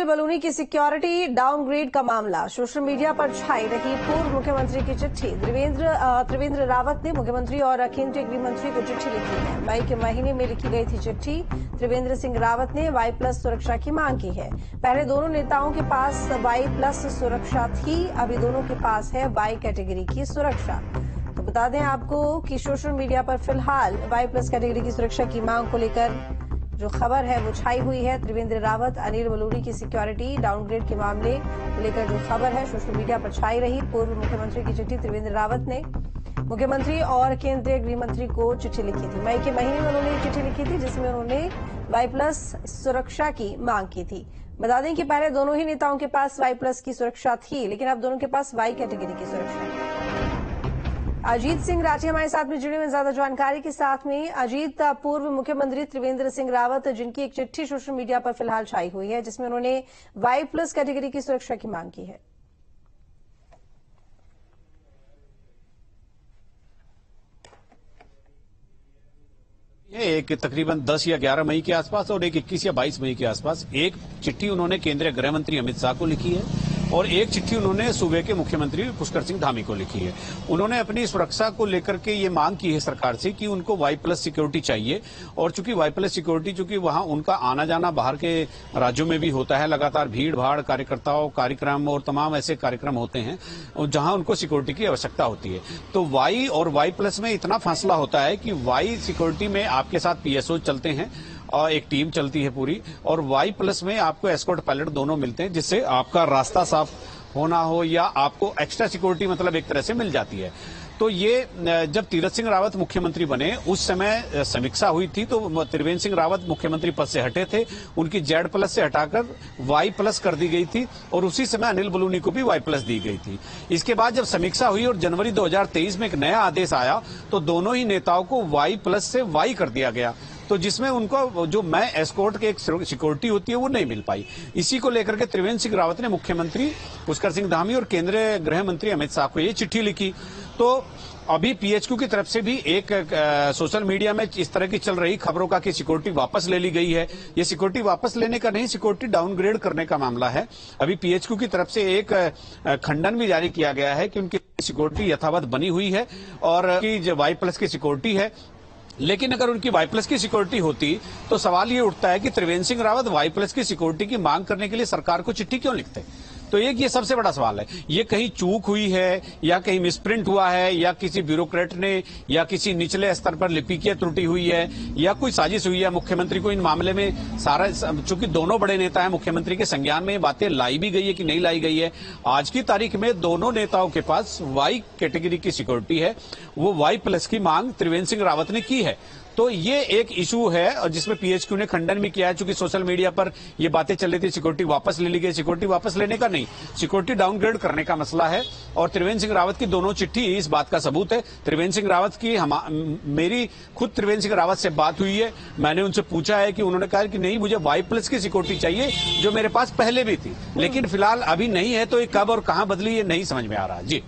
बलूनी की security downgrade का मामला सोशल मीडिया पर छाई रही पूर्व मुख्यमंत्री की चिट्ठी। त्रिवेंद्र रावत ने मुख्यमंत्री और केंद्रीय गृह मंत्री को चिट्ठी लिखी है। मई के महीने में लिखी गई थी चिट्ठी। त्रिवेंद्र सिंह रावत ने Y+ सुरक्षा की मांग की है। पहले दोनों नेताओं के पास Y+ सुरक्षा थी, अभी दोनों के पास है Y कैटेगरी की सुरक्षा। तो बता दें आपको कि सोशल मीडिया पर फिलहाल Y+ कैटेगरी की सुरक्षा की मांग को लेकर जो खबर है वो छाई हुई है। त्रिवेंद्र रावत अनिल बलूनी की सिक्योरिटी डाउनग्रेड के मामले को लेकर जो खबर है सोशल मीडिया पर छाई रही। पूर्व मुख्यमंत्री की चिट्ठी। त्रिवेंद्र रावत ने मुख्यमंत्री और केंद्रीय गृह मंत्री को चिट्ठी लिखी थी। मई के महीने में उन्होंने चिट्ठी लिखी थी जिसमें उन्होंने Y+ सुरक्षा की मांग की थी। बता दें कि पहले दोनों ही नेताओं के पास Y+ की सुरक्षा थी, लेकिन अब दोनों के पास Y कैटेगरी की सुरक्षा है। अजीत सिंह राठी हमारे साथ में जुड़े हुए ज्यादा जानकारी के साथ में। अजीत, पूर्व मुख्यमंत्री त्रिवेंद्र सिंह रावत जिनकी एक चिट्ठी सोशल मीडिया पर फिलहाल छाई हुई है जिसमें उन्होंने Y+ कैटेगरी की सुरक्षा की मांग की है। ये एक तकरीबन 10 या 11 मई के आसपास और एक 21 या 22 मई के आसपास एक चिट्ठी उन्होंने केंद्रीय गृह मंत्री अमित शाह को लिखी है और एक चिट्ठी उन्होंने सूबे के मुख्यमंत्री पुष्कर सिंह धामी को लिखी है। उन्होंने अपनी सुरक्षा को लेकर के ये मांग की है सरकार से कि उनको Y+ सिक्योरिटी चाहिए और चूंकि Y+ सिक्योरिटी चूंकि वहां उनका आना जाना बाहर के राज्यों में भी होता है, लगातार भीड़ भाड़ कार्यकर्ताओं कार्यक्रम और तमाम ऐसे कार्यक्रम होते हैं जहां उनको सिक्योरिटी की आवश्यकता होती है। तो Y और Y+ में इतना फासला होता है कि Y सिक्योरिटी में आपके साथ PSO चलते हैं और एक टीम चलती है पूरी, और Y+ में आपको एस्कॉर्ट पायलट दोनों मिलते हैं जिससे आपका रास्ता साफ होना हो या आपको एक्स्ट्रा सिक्योरिटी मतलब एक तरह से मिल जाती है। तो ये जब तीरथ सिंह रावत मुख्यमंत्री बने उस समय समीक्षा हुई थी तो त्रिवेंद्र सिंह रावत मुख्यमंत्री पद से हटे थे, उनकी Z+ से हटाकर Y+ कर दी गई थी और उसी समय अनिल बलूनी को भी Y+ दी गई थी। इसके बाद जब समीक्षा हुई और जनवरी 2023 में एक नया आदेश आया तो दोनों ही नेताओं को Y+ से Y कर दिया गया, तो जिसमें उनको जो मैं एस्कॉर्ट के एक सिक्योरिटी होती है वो नहीं मिल पाई। इसी को लेकर के त्रिवेंद्र सिंह रावत ने मुख्यमंत्री पुष्कर सिंह धामी और केंद्रीय गृह मंत्री अमित शाह को ये चिट्ठी लिखी। तो अभी PHQ की तरफ से भी एक सोशल मीडिया में इस तरह की चल रही खबरों का कि सिक्योरिटी वापस ले ली गई है। ये सिक्योरिटी वापस लेने का नहीं, सिक्योरिटी डाउनग्रेड करने का मामला है। अभी PHQ की तरफ से एक खंडन भी जारी किया गया है कि उनकी सिक्योरिटी यथावत बनी हुई है और की जो Y+ की सिक्योरिटी है। लेकिन अगर उनकी Y+ की सिक्योरिटी होती तो सवाल ये उठता है कि त्रिवेंद्र सिंह रावत Y+ की सिक्योरिटी की मांग करने के लिए सरकार को चिट्ठी क्यों लिखते? तो एक ये सबसे बड़ा सवाल है, ये कहीं चूक हुई है या कहीं मिसप्रिंट हुआ है या किसी ब्यूरोक्रेट ने या किसी निचले स्तर पर लिपिकीय त्रुटि हुई है या कोई साजिश हुई है? मुख्यमंत्री को इन मामले में सारा, चूंकि दोनों बड़े नेता हैं, मुख्यमंत्री के संज्ञान में ये बातें लाई भी गई है कि नहीं लाई गई है? आज की तारीख में दोनों नेताओं के पास Y कैटेगरी की सिक्योरिटी है, वो Y+ की मांग त्रिवेंद्र सिंह रावत ने की है। तो ये एक इशू है और जिसमें PHQ ने खंडन भी किया है, चूंकि सोशल मीडिया पर ये बातें चल रही थी सिक्योरिटी वापस ले ली गई। सिक्योरिटी वापस लेने का नहीं, सिक्योरिटी डाउनग्रेड करने का मसला है और त्रिवेंद्र सिंह रावत की दोनों चिट्ठी इस बात का सबूत है। त्रिवेंद्र सिंह रावत की मेरी खुद त्रिवेंद्र सिंह रावत से बात हुई है, मैंने उनसे पूछा है कि उन्होंने कहा कि नहीं, मुझे Y+ की सिक्योरिटी चाहिए जो मेरे पास पहले भी थी, लेकिन फिलहाल अभी नहीं है। तो ये कब और कहां बदली ये नहीं समझ में आ रहा। जी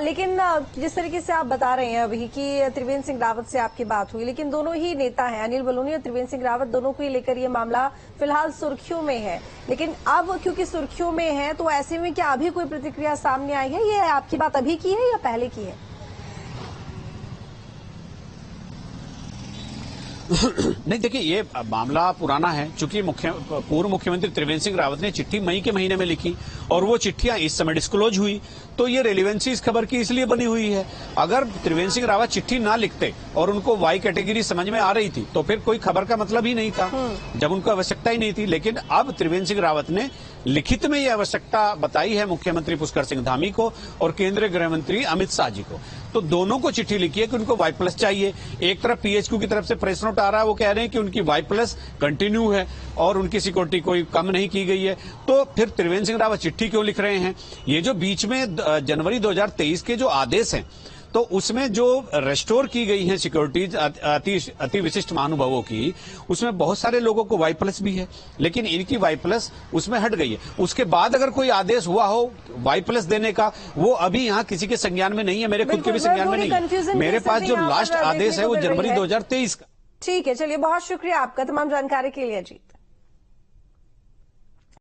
लेकिन जिस तरीके से आप बता रहे हैं अभी कि त्रिवेंद्र सिंह रावत से आपकी बात हुई, लेकिन दोनों ही नेता हैं, अनिल बलूनी और त्रिवेंद्र सिंह रावत, दोनों को ही लेकर ये मामला फिलहाल सुर्खियों में है। लेकिन अब क्योंकि सुर्खियों में है तो ऐसे में क्या अभी कोई प्रतिक्रिया सामने आई है? ये आपकी बात अभी की है या पहले की है? नहीं, देखिए ये मामला पुराना है। चूंकि पूर्व मुख्यमंत्री त्रिवेंद्र सिंह रावत ने चिट्ठी मई के महीने में लिखी और वो चिट्ठियां इस समय डिस्क्लोज हुई, तो ये रेलिवेंसी इस खबर की इसलिए बनी हुई है। अगर त्रिवेंद्र सिंह रावत चिट्ठी ना लिखते और उनको Y कैटेगरी समझ में आ रही थी तो फिर कोई खबर का मतलब ही नहीं था, जब उनको आवश्यकता ही नहीं थी। लेकिन अब त्रिवेंद्र सिंह रावत ने लिखित में ये आवश्यकता बताई है मुख्यमंत्री पुष्कर सिंह धामी को और केंद्रीय गृह मंत्री अमित शाह जी को, तो दोनों को चिट्ठी लिखी है कि उनको Y+ चाहिए। एक तरफ PHQ की तरफ से प्रेस नोट आ रहा है, वो कह रहे हैं कि उनकी Y+ कंटिन्यू है और उनकी सिक्योरिटी कोई कम नहीं की गई है। तो फिर त्रिवेंद्र सिंह रावत चिट्ठी क्यों लिख रहे हैं? ये जो बीच में जनवरी 2023 के जो आदेश हैं तो उसमें जो रेस्टोर की गई है सिक्योरिटीज अति विशिष्ट महानुभावों की, उसमें बहुत सारे लोगों को Y+ भी है, लेकिन इनकी Y+ उसमें हट गई है। उसके बाद अगर कोई आदेश हुआ हो Y+ देने का, वो अभी यहाँ किसी के संज्ञान में नहीं है, मेरे खुद के भी संज्ञान में नहीं है। मेरे पास जो लास्ट आदेश है वो जनवरी 2023 का। ठीक है, चलिए बहुत शुक्रिया आपका तमाम जानकारी के लिए जी।